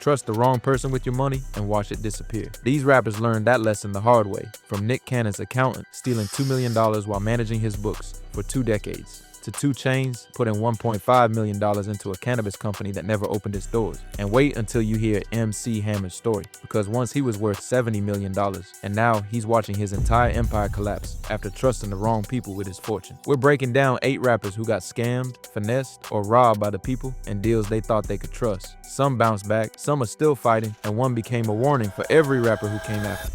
Trust the wrong person with your money and watch it disappear. These rappers learned that lesson the hard way from Nick Cannon's accountant stealing $2 million while managing his books for 2 decades, to 2 Chainz putting $1.5 million into a cannabis company that never opened its doors. And wait until you hear MC Hammer's story, because once he was worth $70 million, and now he's watching his entire empire collapse after trusting the wrong people with his fortune. We're breaking down 8 rappers who got scammed, finessed, or robbed by the people and deals they thought they could trust. Some bounced back, some are still fighting, and one became a warning for every rapper who came after.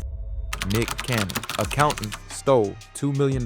Nick Cannon. Accountant stole $2 million.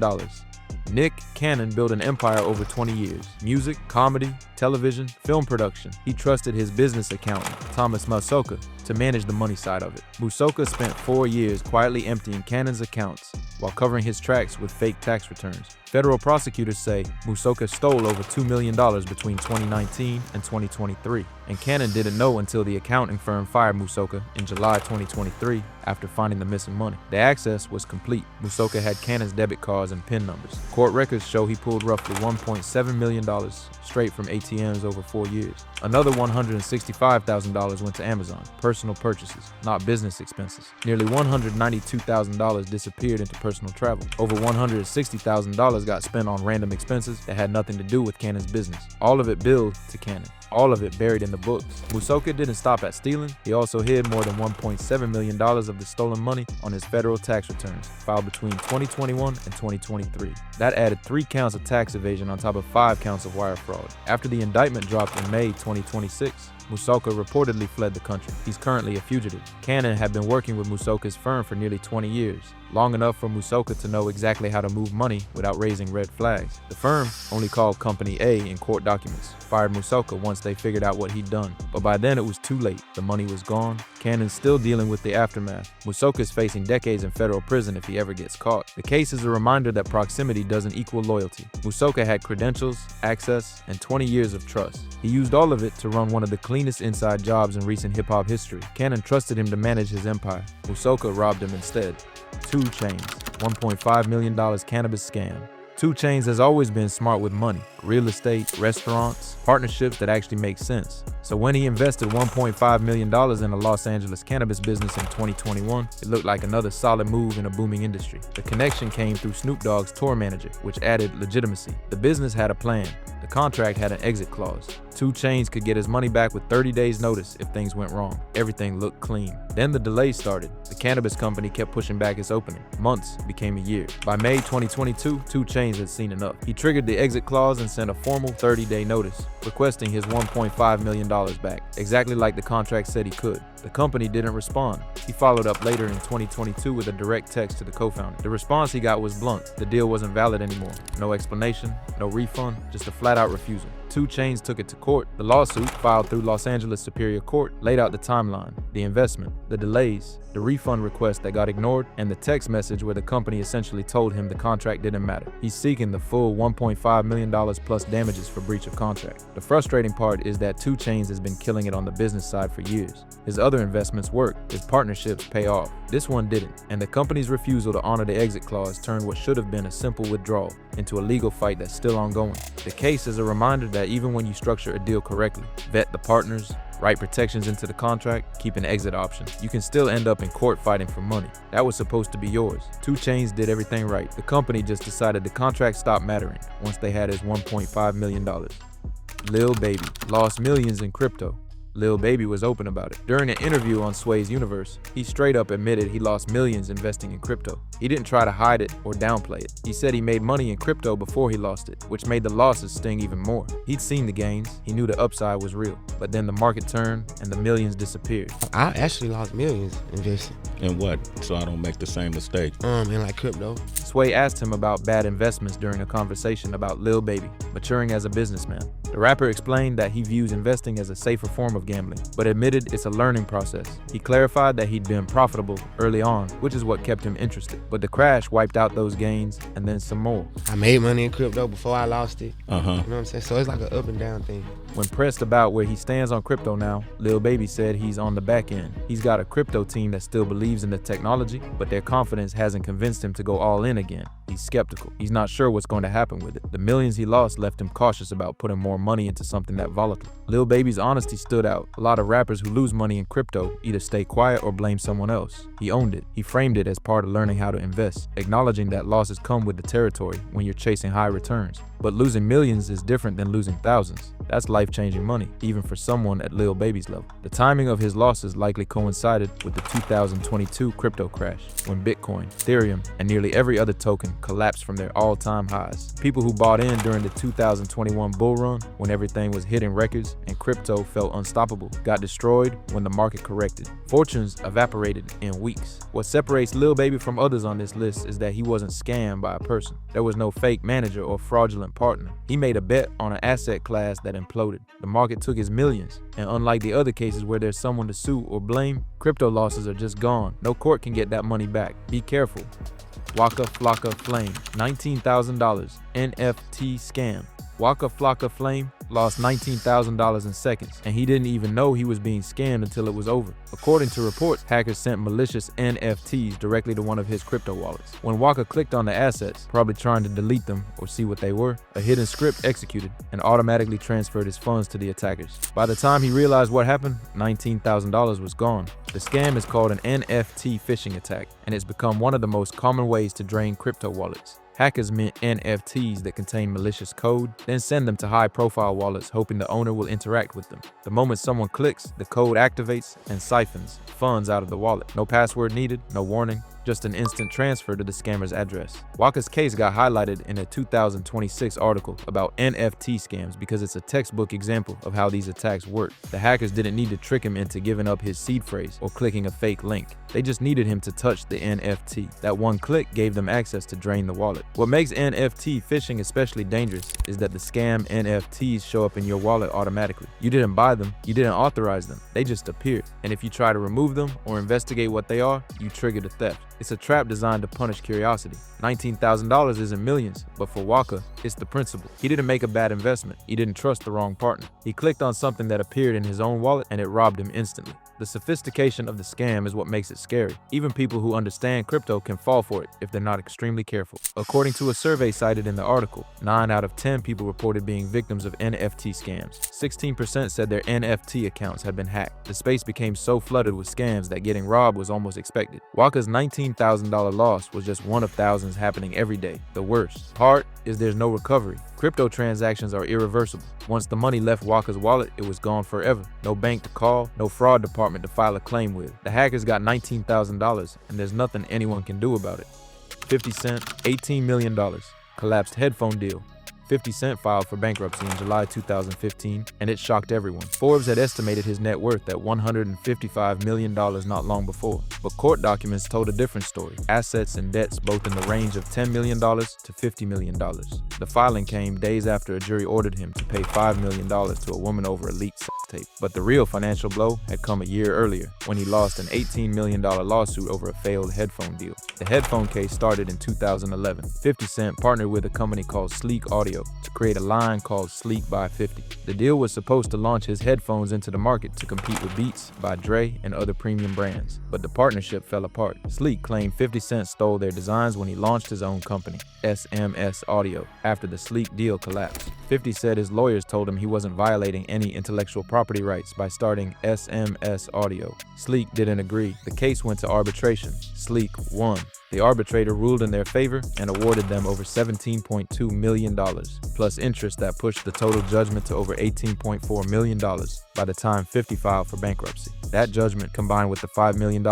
Nick Cannon built an empire over 20 years. Music, comedy, television, film production. He trusted his business accountant, Thomas Musoka, to manage the money side of it. Musoka spent 4 years quietly emptying Cannon's accounts while covering his tracks with fake tax returns. Federal prosecutors say Musoka stole over $2 million between 2019 and 2023, and Cannon didn't know until the accounting firm fired Musoka in July 2023 after finding the missing money. The access was complete. Musoka had Cannon's debit cards and PIN numbers. Court records show he pulled roughly $1.7 million straight from ATMs over 4 years. Another $165,000 went to Amazon, personal purchases, not business expenses. Nearly $192,000 disappeared into personal travel. Over $160,000 got spent on random expenses that had nothing to do with Cannon's business. All of it billed to Cannon. All of it buried in the books. Musoka didn't stop at stealing. He also hid more than $1.7 million of the stolen money on his federal tax returns, filed between 2021 and 2023. That added 3 counts of tax evasion on top of 5 counts of wire fraud. After the indictment dropped in May 2026, Musoka reportedly fled the country. He's currently a fugitive. Cannon had been working with Musoka's firm for nearly 20 years, long enough for Musoka to know exactly how to move money without raising red flags. The firm, only called Company A in court documents, fired Musoka once they figured out what he'd done. But by then it was too late. The money was gone. Cannon's still dealing with the aftermath. Musoka's facing decades in federal prison if he ever gets caught. The case is a reminder that proximity doesn't equal loyalty. Musoka had credentials, access, and 20 years of trust. He used all of it to run one of the cleanest inside jobs in recent hip-hop history. Cannon trusted him to manage his empire. Musoka robbed him instead. 2 Chainz, $1.5 million cannabis scam. 2 Chainz has always been smart with money, real estate, restaurants, partnerships that actually make sense. So when he invested $1.5 million in a Los Angeles cannabis business in 2021, it looked like another solid move in a booming industry. The connection came through Snoop Dogg's tour manager, which added legitimacy. The business had a plan. The contract had an exit clause. 2 Chainz could get his money back with 30 days notice if things went wrong. Everything looked clean. Then the delay started. The cannabis company kept pushing back its opening. Months became a year. By May 2022, 2 Chainz had seen enough. He triggered the exit clause and sent a formal 30-day notice, requesting his $1.5 million back, exactly like the contract said he could. The company didn't respond. He followed up later in 2022 with a direct text to the co-founder. The response he got was blunt. The deal wasn't valid anymore. No explanation, no refund, just a flat-out refusal. 2 Chainz took it to court. The lawsuit, filed through Los Angeles Superior Court, laid out the timeline, the investment, the delays, the refund request that got ignored, and the text message where the company essentially told him the contract didn't matter. He's seeking the full $1.5 million plus damages for breach of contract. The frustrating part is that 2 Chainz has been killing it on the business side for years. His other investments work, his partnerships pay off. This one didn't, and the company's refusal to honor the exit clause turned what should have been a simple withdrawal into a legal fight that's still ongoing. The case is a reminder that even when you structure a deal correctly, vet the partners, write protections into the contract, keep an exit option, you can still end up in court fighting for money. That was supposed to be yours. 2 Chainz did everything right. The company just decided the contract stopped mattering once they had his $1.5 million. Lil Baby lost millions in crypto. Lil Baby was open about it. During an interview on Sway's Universe, he straight up admitted he lost millions investing in crypto. He didn't try to hide it or downplay it. He said he made money in crypto before he lost it, which made the losses sting even more. He'd seen the gains, he knew the upside was real, but then the market turned and the millions disappeared. I actually lost millions investing. In what? So I don't make the same mistake. In like crypto. Sway asked him about bad investments during a conversation about Lil Baby maturing as a businessman. The rapper explained that he views investing as a safer form of gambling, but admitted it's a learning process. He clarified that he'd been profitable early on, which is what kept him interested. But the crash wiped out those gains and then some more. I made money in crypto before I lost it. Uh-huh. You know what I'm saying? So it's like an up and down thing. When pressed about where he stands on crypto now, Lil Baby said he's on the back end. He's got a crypto team that still believes in the technology, but their confidence hasn't convinced him to go all in again. He's skeptical. He's not sure what's going to happen with it. The millions he lost left him cautious about putting more money into something that volatile. Lil Baby's honesty stood out. A lot of rappers who lose money in crypto either stay quiet or blame someone else. He owned it. He framed it as part of learning how to invest, acknowledging that losses come with the territory when you're chasing high returns. But losing millions is different than losing thousands. That's life-changing money, even for someone at Lil Baby's level. The timing of his losses likely coincided with the 2022 crypto crash, when Bitcoin, Ethereum, and nearly every other token collapsed from their all-time highs. People who bought in during the 2021 bull run, when everything was hitting records and crypto felt unstoppable, got destroyed when the market corrected. Fortunes evaporated in weeks. What separates Lil Baby from others on this list is that he wasn't scammed by a person. There was no fake manager or fraudulent partner. He made a bet on an asset class that imploded. The market took his millions, and unlike the other cases where there's someone to sue or blame, crypto losses are just gone. No court can get that money back. Be careful. Waka Flocka Flame, $19,000 NFT scam. Waka Flocka Flame lost $19,000 in seconds, and he didn't even know he was being scammed until it was over. According to reports, hackers sent malicious NFTs directly to one of his crypto wallets. When Waka clicked on the assets, probably trying to delete them or see what they were, a hidden script executed and automatically transferred his funds to the attackers. By the time he realized what happened, $19,000 was gone. The scam is called an NFT phishing attack, and it's become one of the most common ways to drain crypto wallets. Hackers mint NFTs that contain malicious code, then send them to high-profile wallets hoping the owner will interact with them. The moment someone clicks, the code activates and siphons funds out of the wallet. No password needed, no warning, just an instant transfer to the scammer's address. Waka's case got highlighted in a 2026 article about NFT scams because it's a textbook example of how these attacks work. The hackers didn't need to trick him into giving up his seed phrase or clicking a fake link. They just needed him to touch the NFT. That one click gave them access to drain the wallet. What makes NFT phishing especially dangerous is that the scam NFTs show up in your wallet automatically. You didn't buy them, you didn't authorize them, they just appeared. And if you try to remove them or investigate what they are, you trigger the theft. It's a trap designed to punish curiosity. $19,000 isn't millions, but for Waka, it's the principle. He didn't make a bad investment. He didn't trust the wrong partner. He clicked on something that appeared in his own wallet and it robbed him instantly. The sophistication of the scam is what makes it scary. Even people who understand crypto can fall for it if they're not extremely careful. According to a survey cited in the article, 9 out of 10 people reported being victims of NFT scams. 16% said their NFT accounts had been hacked. The space became so flooded with scams that getting robbed was almost expected. Waka's $19,000 loss was just one of thousands happening every day. The worst part is there's no recovery. Crypto transactions are irreversible. Once the money left Waka's wallet, it was gone forever. No bank to call, no fraud department to file a claim with. The hackers got $19,000, and there's nothing anyone can do about it. 50 Cent, $18 million. Collapsed headphone deal. 50 Cent filed for bankruptcy in July 2015, and it shocked everyone. Forbes had estimated his net worth at $155 million not long before, but court documents told a different story. Assets and debts both in the range of $10 million to $50 million. The filing came days after a jury ordered him to pay $5 million to a woman over a leaked sex tape. But the real financial blow had come a year earlier, when he lost an $18 million lawsuit over a failed headphone deal. The headphone case started in 2011. 50 Cent partnered with a company called Sleek Audio to create a line called Sleek by 50. The deal was supposed to launch his headphones into the market to compete with Beats by Dre and other premium brands, but the partnership fell apart. Sleek claimed 50 Cent stole their designs when he launched his own company, SMS Audio, after the Sleek deal collapsed. 50 said his lawyers told him he wasn't violating any intellectual property rights by starting SMS Audio. Sleek didn't agree. The case went to arbitration. Sleek won. The arbitrator ruled in their favor and awarded them over $17.2 million, plus interest that pushed the total judgment to over $18.4 million by the time 50 filed for bankruptcy. That judgment, combined with the $5 million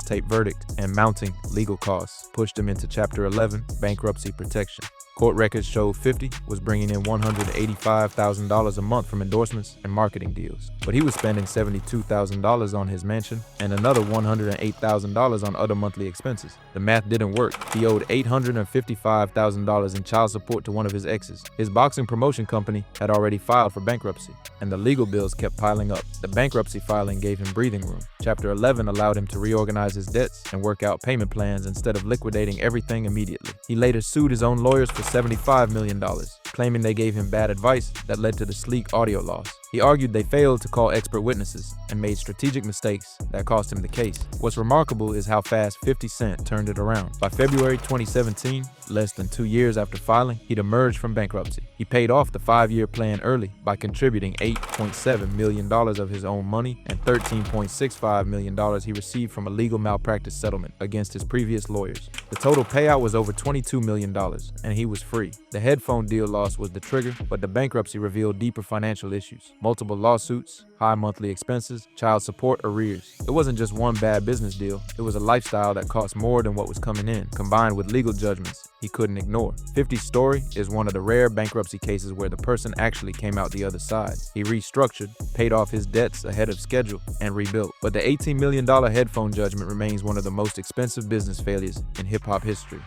tape verdict and mounting legal costs, pushed him into Chapter 11 bankruptcy protection. Court records showed 50 was bringing in $185,000 a month from endorsements and marketing deals, but he was spending $72,000 on his mansion and another $108,000 on other monthly expenses. The math didn't work. He owed $855,000 in child support to one of his exes. His boxing promotion company had already filed for bankruptcy, and the legal bills kept piling up. The bankruptcy filing gave him breathing room. Chapter 11 allowed him to reorganize his debts and work out payment plans instead of liquidating everything immediately. He later sued his own lawyers for $75 million, claiming they gave him bad advice that led to the Sleek Audio loss. He argued they failed to call expert witnesses and made strategic mistakes that cost him the case. What's remarkable is how fast 50 Cent turned it around. By February 2017, less than 2 years after filing, he'd emerged from bankruptcy. He paid off the 5-year plan early by contributing $8.7 million of his own money and $13.65 million he received from a legal malpractice settlement against his previous lawyers. The total payout was over $22 million, and he was free. The headphone deal loss was the trigger, but the bankruptcy revealed deeper financial issues. Multiple lawsuits, high monthly expenses, child support arrears. It wasn't just one bad business deal, it was a lifestyle that cost more than what was coming in, combined with legal judgments he couldn't ignore. 50's story is one of the rare bankruptcy cases where the person actually came out the other side. He restructured, paid off his debts ahead of schedule, and rebuilt. But the $18 million headphone judgment remains one of the most expensive business failures in hip-hop history.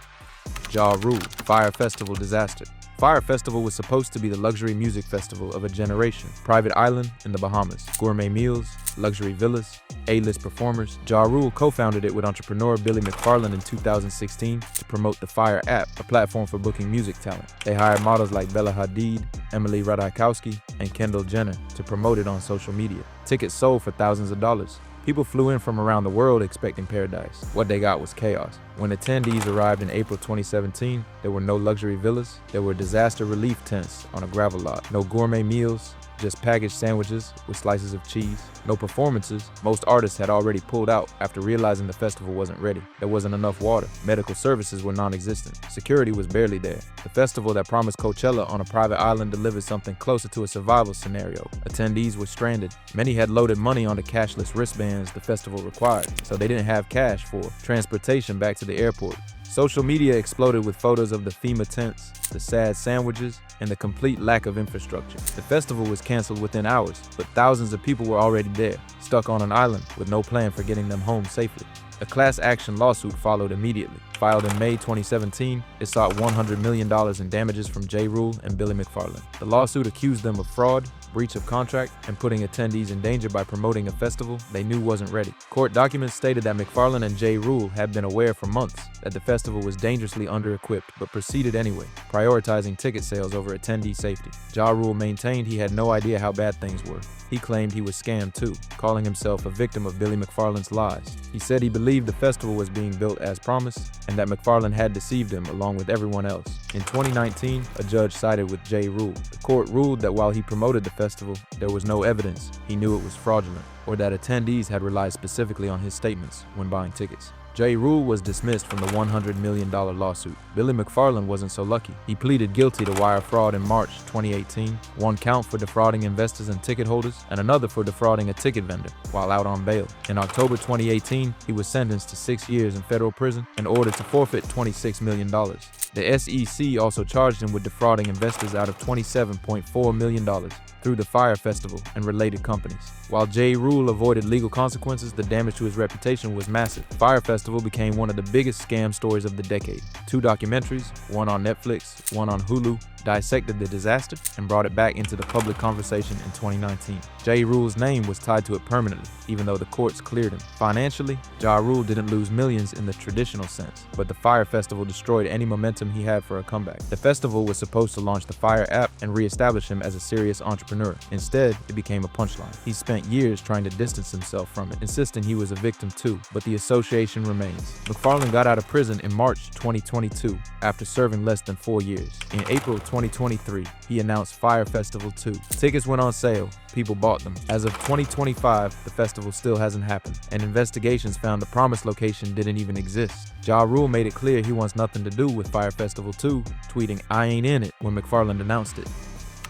Ja Rule, Fire Festival disaster. Fire Festival was supposed to be the luxury music festival of a generation. Private island in the Bahamas, gourmet meals, luxury villas, A-list performers. Ja Rule co-founded it with entrepreneur Billy McFarland in 2016 to promote the Fire app, a platform for booking music talent. They hired models like Bella Hadid, Emily Ratajkowski, and Kendall Jenner to promote it on social media. Tickets sold for thousands of dollars. People flew in from around the world expecting paradise. What they got was chaos. When attendees arrived in April 2017, there were no luxury villas. There were disaster relief tents on a gravel lot. No gourmet meals, just packaged sandwiches with slices of cheese. No performances. Most artists had already pulled out after realizing the festival wasn't ready. There wasn't enough water. Medical services were non-existent. Security was barely there. The festival that promised Coachella on a private island delivered something closer to a survival scenario. Attendees were stranded. Many had loaded money onto cashless wristbands the festival required, so they didn't have cash for transportation back to the airport. Social media exploded with photos of the FEMA tents, the sad sandwiches, and the complete lack of infrastructure. The festival was canceled within hours, but thousands of people were already there, stuck on an island with no plan for getting them home safely. A class action lawsuit followed immediately. Filed in May 2017, it sought $100 million in damages from Ja Rule and Billy McFarland. The lawsuit accused them of fraud, breach of contract, and putting attendees in danger by promoting a festival they knew wasn't ready. Court documents stated that McFarland and Ja Rule had been aware for months that the festival was dangerously under-equipped, but proceeded anyway, prioritizing ticket sales over attendee safety. Ja Rule maintained he had no idea how bad things were. He claimed he was scammed too, calling himself a victim of Billy McFarland's lies. He said he believed the festival was being built as promised, and that McFarland had deceived him along with everyone else. In 2019, a judge sided with Ja Rule. The court ruled that while he promoted the festival, there was no evidence he knew it was fraudulent, or that attendees had relied specifically on his statements when buying tickets. Ja Rule was dismissed from the $100 million lawsuit. Billy McFarland wasn't so lucky. He pleaded guilty to wire fraud in March 2018, one count for defrauding investors and ticket holders, and another for defrauding a ticket vendor while out on bail. In October 2018, he was sentenced to 6 years in federal prison and ordered to forfeit $26 million. The SEC also charged him with defrauding investors out of $27.4 million through the Fire Festival and related companies. While Ja Rule avoided legal consequences, the damage to his reputation was massive. Fire Festival became one of the biggest scam stories of the decade. 2 documentaries, one on Netflix, one on Hulu, dissected the disaster and brought it back into the public conversation in 2019. Ja Rule's name was tied to it permanently, even though the courts cleared him. Financially, Ja Rule didn't lose millions in the traditional sense, but the Fire Festival destroyed any momentum he had for a comeback. The festival was supposed to launch the Fire app and re-establish him as a serious entrepreneur. Instead, it became a punchline. He spent years trying to distance himself from it, insisting he was a victim too, but the association remains. McFarland got out of prison in March 2022 after serving less than 4 years. In April 2023, he announced Fire Festival 2. Tickets went on sale. People bought them. As of 2025, the festival still hasn't happened, and investigations found the promised location didn't even exist. Ja Rule made it clear he wants nothing to do with Fire Festival 2, tweeting, "I ain't in it," when McFarland announced it.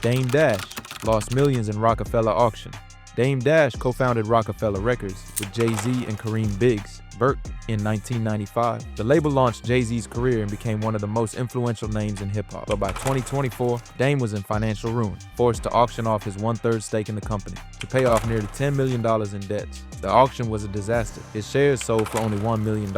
Dame Dash lost millions in Rockefeller auction. Dame Dash co-founded Rockefeller Records with Jay-Z and Kareem Biggs Burke in 1995. The label launched Jay-Z's career and became one of the most influential names in hip-hop. But by 2024, Dame was in financial ruin, forced to auction off his 1/3 stake in the company to pay off nearly $10 million in debts. The auction was a disaster. His shares sold for only $1 million,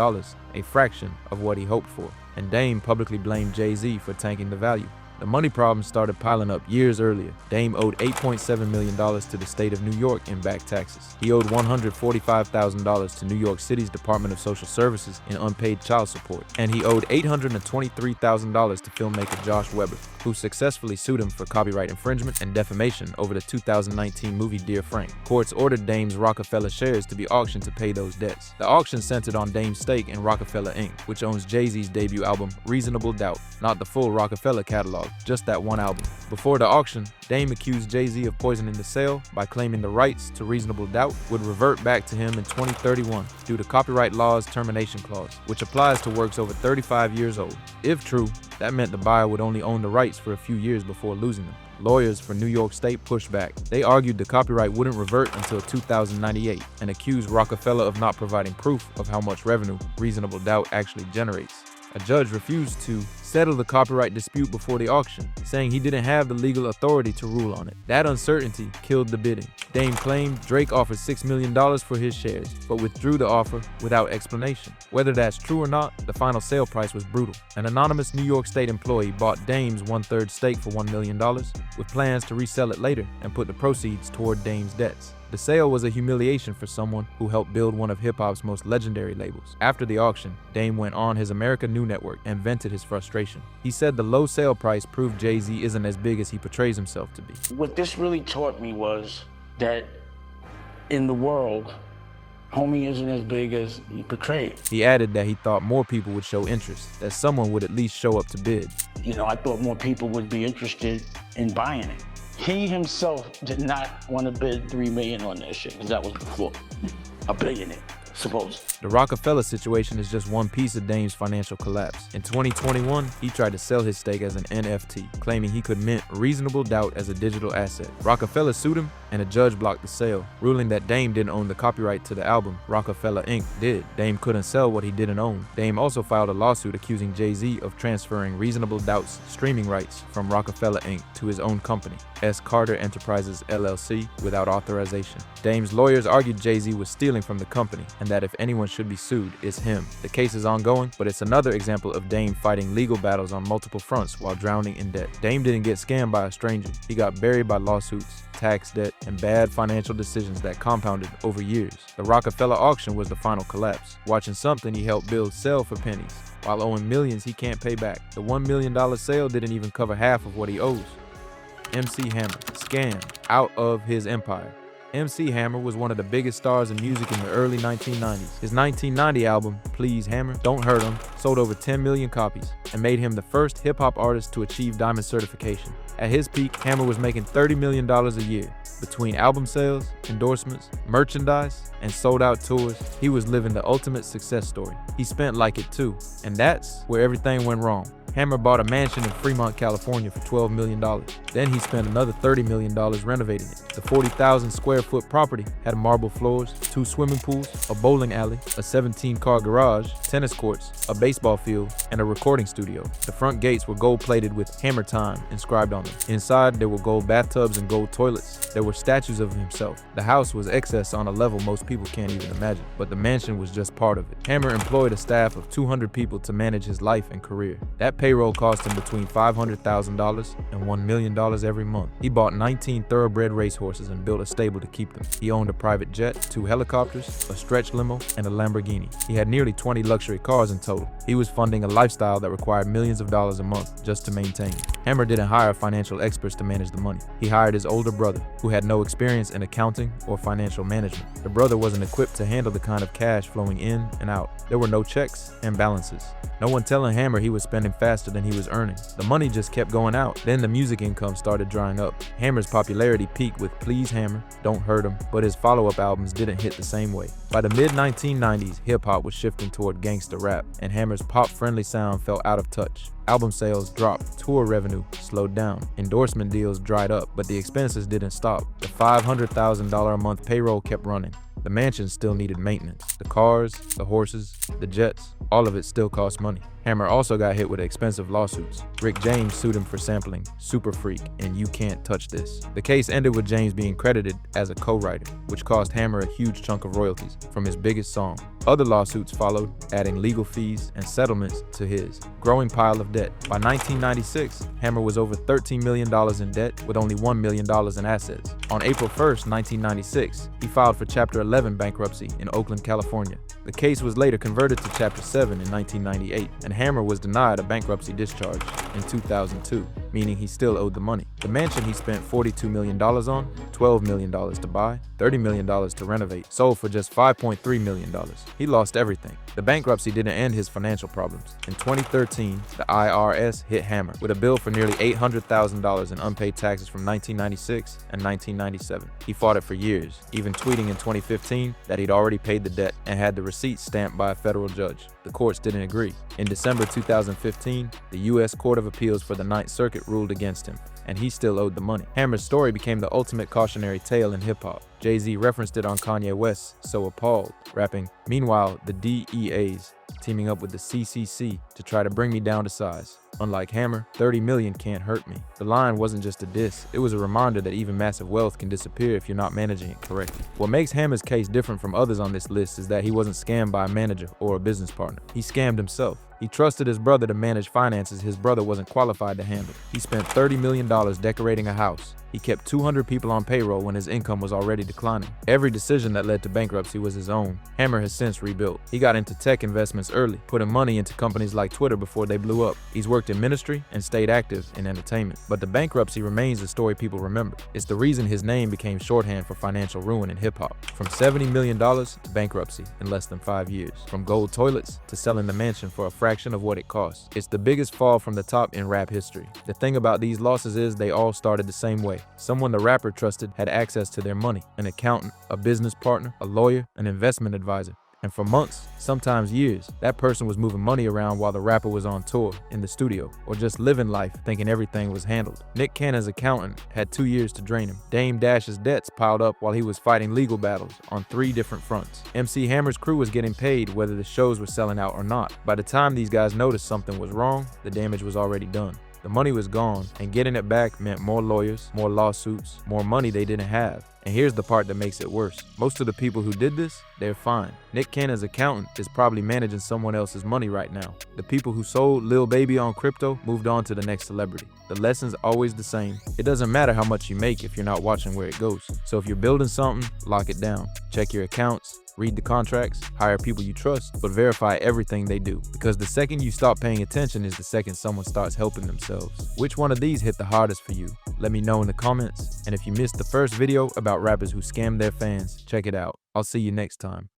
a fraction of what he hoped for, and Dame publicly blamed Jay-Z for tanking the value. The money problems started piling up years earlier. Dame owed $8.7 million to the state of New York in back taxes. He owed $145,000 to New York City's Department of Social Services in unpaid child support. And he owed $823,000 to filmmaker Josh Weber. who successfully sued him for copyright infringement and defamation over the 2019 movie Dear Frank. Courts ordered Dame's Rockefeller shares to be auctioned to pay those debts. The auction centered on Dame's stake in Rockefeller Inc., which owns Jay-Z's debut album Reasonable Doubt, not the full Rockefeller catalog, just that one album. Before the auction, Dame accused Jay-Z of poisoning the sale by claiming the rights to Reasonable Doubt would revert back to him in 2031 due to copyright law's termination clause, which applies to works over 35 years old. If true, that meant the buyer would only own the rights for a few years before losing them. Lawyers for New York State pushed back. They argued the copyright wouldn't revert until 2098 and accused Rockefeller of not providing proof of how much revenue Reasonable Doubt actually generates. A judge refused to settle the copyright dispute before the auction, saying he didn't have the legal authority to rule on it. That uncertainty killed the bidding. Dame claimed Drake offered $6 million for his shares, but withdrew the offer without explanation. Whether that's true or not, the final sale price was brutal. An anonymous New York State employee bought Dame's 1/3 stake for $1 million, with plans to resell it later and put the proceeds toward Dame's debts. The sale was a humiliation for someone who helped build one of hip-hop's most legendary labels. After the auction, Dame went on his America New Network and vented his frustration. He said the low sale price proved Jay-Z isn't as big as he portrays himself to be. What this really taught me was that in the world, homie isn't as big as he portrayed. He added that he thought more people would show interest, that someone would at least show up to bid. You know, I thought more people would be interested in buying it. He himself did not want to bid $3 million on that shit, because that was before $1 billion, supposedly. The Rockefeller situation is just one piece of Dame's financial collapse. In 2021, he tried to sell his stake as an NFT, claiming he could mint Reasonable Doubt as a digital asset. Rockefeller sued him, and a judge blocked the sale, ruling that Dame didn't own the copyright to the album. Rockefeller Inc. did. Dame couldn't sell what he didn't own. Dame also filed a lawsuit accusing Jay-Z of transferring Reasonable Doubt's streaming rights from Rockefeller Inc. to his own company, S. Carter Enterprises LLC, without authorization. Dame's lawyers argued Jay-Z was stealing from the company, and that if anyone should be sued, it's him. The case is ongoing, but it's another example of Dame fighting legal battles on multiple fronts while drowning in debt. Dame didn't get scammed by a stranger. He got buried by lawsuits, tax debt, and bad financial decisions that compounded over years. The Rockefeller auction was the final collapse. Watching something he helped build sell for pennies, while owing millions he can't pay back. The $1 million sale didn't even cover half of what he owes. MC Hammer, scammed out of his empire. MC Hammer was one of the biggest stars in music in the early 1990s. His 1990 album, Please Hammer, Don't Hurt Him, sold over 10 million copies and made him the first hip-hop artist to achieve diamond certification. At his peak, Hammer was making $30 million a year. Between album sales, endorsements, merchandise, and sold-out tours, he was living the ultimate success story. He spent like it too, and that's where everything went wrong. Hammer bought a mansion in Fremont, California for $12 million. Then he spent another $30 million renovating it. The 40,000 square foot property had marble floors, 2 swimming pools, a bowling alley, a 17-car garage, tennis courts, a baseball field, and a recording studio. The front gates were gold-plated with Hammer Time inscribed on them. Inside, there were gold bathtubs and gold toilets. There were statues of himself. The house was excess on a level most people can't even imagine, but the mansion was just part of it. Hammer employed a staff of 200 people to manage his life and career. That payroll cost him between $500,000 and $1 million every month. He bought 19 thoroughbred racehorses and built a stable to keep them. He owned a private jet, 2 helicopters, a stretch limo, and a Lamborghini. He had nearly 20 luxury cars in total. He was funding a lifestyle that required millions of dollars a month just to maintain. Hammer didn't hire financial experts to manage the money. He hired his older brother, who had no experience in accounting or financial management. The brother wasn't equipped to handle the kind of cash flowing in and out. There were no checks and balances. No one telling Hammer he was spending faster than he was earning. The money just kept going out. Then the music income started drying up. Hammer's popularity peaked with Please Hammer, Don't Hurt Him, but his follow-up albums didn't hit the same way. By the mid-1990s, hip-hop was shifting toward gangster rap, and Hammer's pop-friendly sound fell out of touch. Album sales dropped, tour revenue slowed down, endorsement deals dried up, but the expenses didn't stop. The $500,000 a month payroll kept running. The mansion still needed maintenance. The cars, the horses, the jets, all of it still cost money. Hammer also got hit with expensive lawsuits. Rick James sued him for sampling Super Freak and You Can't Touch This. The case ended with James being credited as a co-writer, which cost Hammer a huge chunk of royalties from his biggest song. Other lawsuits followed, adding legal fees and settlements to his growing pile of debt. By 1996, Hammer was over $13 million in debt with only $1 million in assets. On April 1st, 1996, he filed for Chapter 11 bankruptcy in Oakland, California. The case was later converted to Chapter 7 in 1998, and Hammer was denied a bankruptcy discharge in 2002, meaning he still owed the money. The mansion he spent $42 million on, $12 million to buy, $30 million to renovate, sold for just $5.3 million. He lost everything. The bankruptcy didn't end his financial problems. In 2013, the IRS hit Hammer with a bill for nearly $800,000 in unpaid taxes from 1996 and 1997. He fought it for years, even tweeting in 2015 that he'd already paid the debt and had the receipts stamped by a federal judge. The courts didn't agree. In December 2015, the U.S. Court of Appeals for the Ninth Circuit ruled against him, and he still owed the money. Hammer's story became the ultimate cautionary tale in hip-hop. Jay-Z referenced it on Kanye West's So Appalled, rapping, "Meanwhile, the DEAs teaming up with the CCC to try to bring me down to size. Unlike Hammer, 30 million can't hurt me." The line wasn't just a diss, it was a reminder that even massive wealth can disappear if you're not managing it correctly. What makes Hammer's case different from others on this list is that he wasn't scammed by a manager or a business partner. He scammed himself. He trusted his brother to manage finances his brother wasn't qualified to handle. He spent $30 million decorating a house. He kept 200 people on payroll when his income was already declining. Every decision that led to bankruptcy was his own. Hammer has since rebuilt. He got into tech investments early, putting money into companies like Twitter before they blew up. He's worked in ministry and stayed active in entertainment. But the bankruptcy remains the story people remember. It's the reason his name became shorthand for financial ruin in hip-hop. From $70 million to bankruptcy in less than 5 years. From gold toilets to selling the mansion for a fraction of what it costs. It's the biggest fall from the top in rap history. The thing about these losses is they all started the same way. Someone the rapper trusted had access to their money, an accountant, a business partner, a lawyer, an investment advisor. And for months, sometimes years, that person was moving money around while the rapper was on tour, in the studio, or just living life thinking everything was handled. Nick Cannon's accountant had 2 years to drain him. Dame Dash's debts piled up while he was fighting legal battles on 3 different fronts. MC Hammer's crew was getting paid whether the shows were selling out or not. By the time these guys noticed something was wrong, the damage was already done. The money was gone, and getting it back meant more lawyers, more lawsuits, more money they didn't have. And here's the part that makes it worse. Most of the people who did this, they're fine. Nick Cannon's accountant is probably managing someone else's money right now. The people who sold Lil Baby on crypto moved on to the next celebrity. The lesson's always the same. It doesn't matter how much you make if you're not watching where it goes. So if you're building something, lock it down. Check your accounts. Read the contracts, hire people you trust, but verify everything they do. Because the second you stop paying attention is the second someone starts helping themselves. Which one of these hit the hardest for you? Let me know in the comments. And if you missed the first video about rappers who scam their fans, check it out. I'll see you next time.